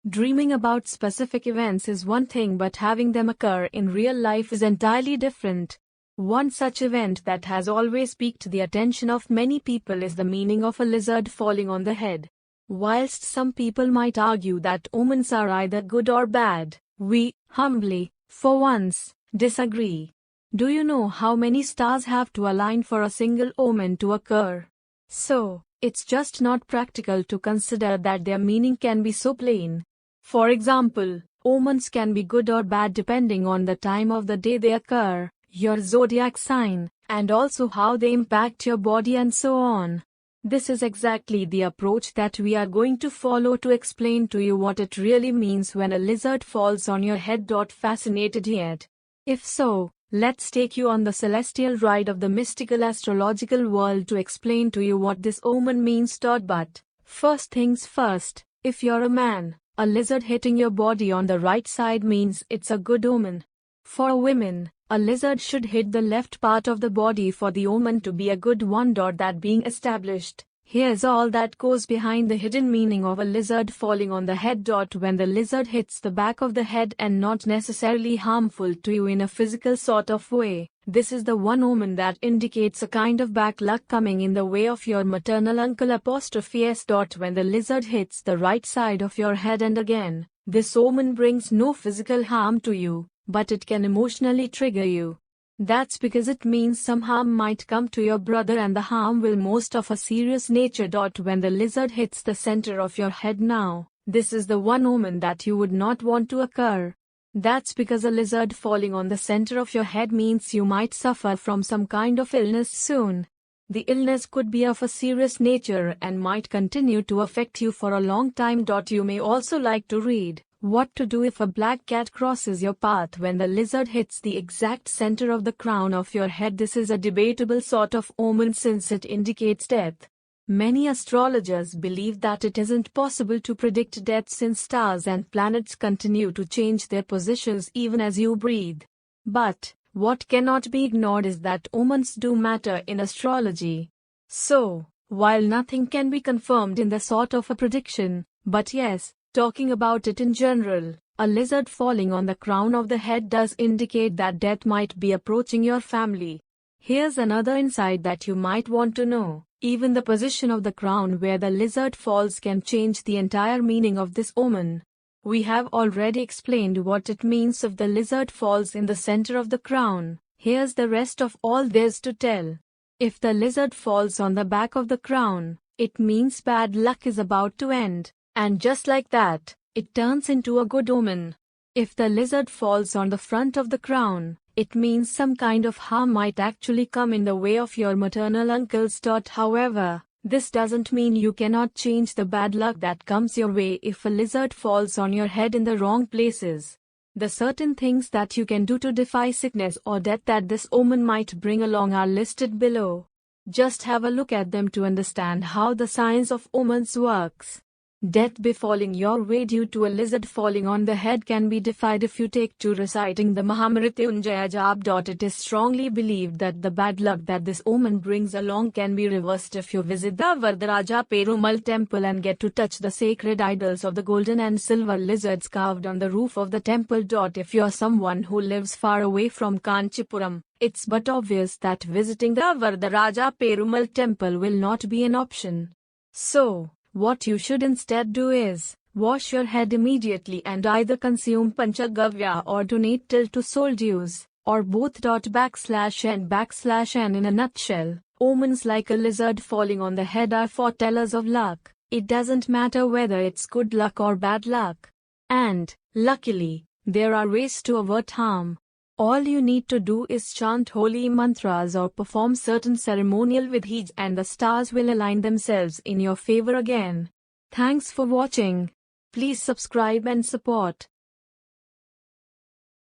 Dreaming about specific events is one thing, but having them occur in real life is entirely different. One such event that has always piqued the attention of many people is the meaning of a lizard falling on the head. Whilst some people might argue that omens are either good or bad, we, humbly, for once, disagree. Do you know how many stars have to align for a single omen to occur? So, it's just not practical to consider that their meaning can be so plain. For example, omens can be good or bad depending on the time of the day they occur, your zodiac sign, and also how they impact your body and so on. This is exactly the approach that we are going to follow to explain to you what it really means when a lizard falls on your head. Fascinated yet? If so, let's take you on the celestial ride of the mystical astrological world to explain to you what this omen means. But, first things first, if you're a man, a lizard hitting your body on the right side means it's a good omen. For women, a lizard should hit the left part of the body for the omen to be a good one. That being established, here's all that goes behind the hidden meaning of a lizard falling on the head. When the lizard hits the back of the head and not necessarily harmful to you in a physical sort of way, this is the one omen that indicates a kind of bad luck coming in the way of your maternal uncle '*s. When the lizard hits the right side of your head, and again, this omen brings no physical harm to you, but it can emotionally trigger you. That's because it means some harm might come to your brother, and the harm will most of a serious nature. When the lizard hits the center of your head now, this is the one omen that you would not want to occur. That's because a lizard falling on the center of your head means you might suffer from some kind of illness soon. The illness could be of a serious nature and might continue to affect you for a long time. You may also like to read what to do if a black cat crosses your path when the lizard hits the exact center of the crown of your head. This is a debatable sort of omen since it indicates death. Many astrologers believe that it isn't possible to predict death since stars and planets continue to change their positions even as you breathe. But, what cannot be ignored is that omens do matter in astrology. So, while nothing can be confirmed in the sort of a prediction, but yes, talking about it in general, a lizard falling on the crown of the head does indicate that death might be approaching your family. Here's another insight that you might want to know. Even the position of the crown where the lizard falls can change the entire meaning of this omen. We have already explained what it means if the lizard falls in the center of the crown. Here's the rest of all there's to tell. If the lizard falls on the back of the crown, it means bad luck is about to end. And just like that, it turns into a good omen. If the lizard falls on the front of the crown, it means some kind of harm might actually come in the way of your maternal uncles. However, this doesn't mean you cannot change the bad luck that comes your way if a lizard falls on your head in the wrong places. The certain things that you can do to defy sickness or death that this omen might bring along are listed below. Just have a look at them to understand how the science of omens works. Death befalling your way due to a lizard falling on the head can be defied if you take to reciting the Mahamrityunjaya jap. It is strongly believed that the bad luck that this omen brings along can be reversed if you visit the Vardaraja Perumal temple and get to touch the sacred idols of the golden and silver lizards carved on the roof of the temple. If you're someone who lives far away from Kanchipuram, it's but obvious that visiting the Vardaraja Perumal temple will not be an option. So, what you should instead do is, wash your head immediately and either consume Panchagavya or donate till to soul dues, or both. /n/n In a nutshell, omens like a lizard falling on the head are foretellers of luck. It doesn't matter whether it's good luck or bad luck. And, luckily, there are ways to avert harm. All you need to do is chant holy mantras or perform certain ceremonial vidhis and the stars will align themselves in your favor again. Thanks for watching. Please subscribe and support.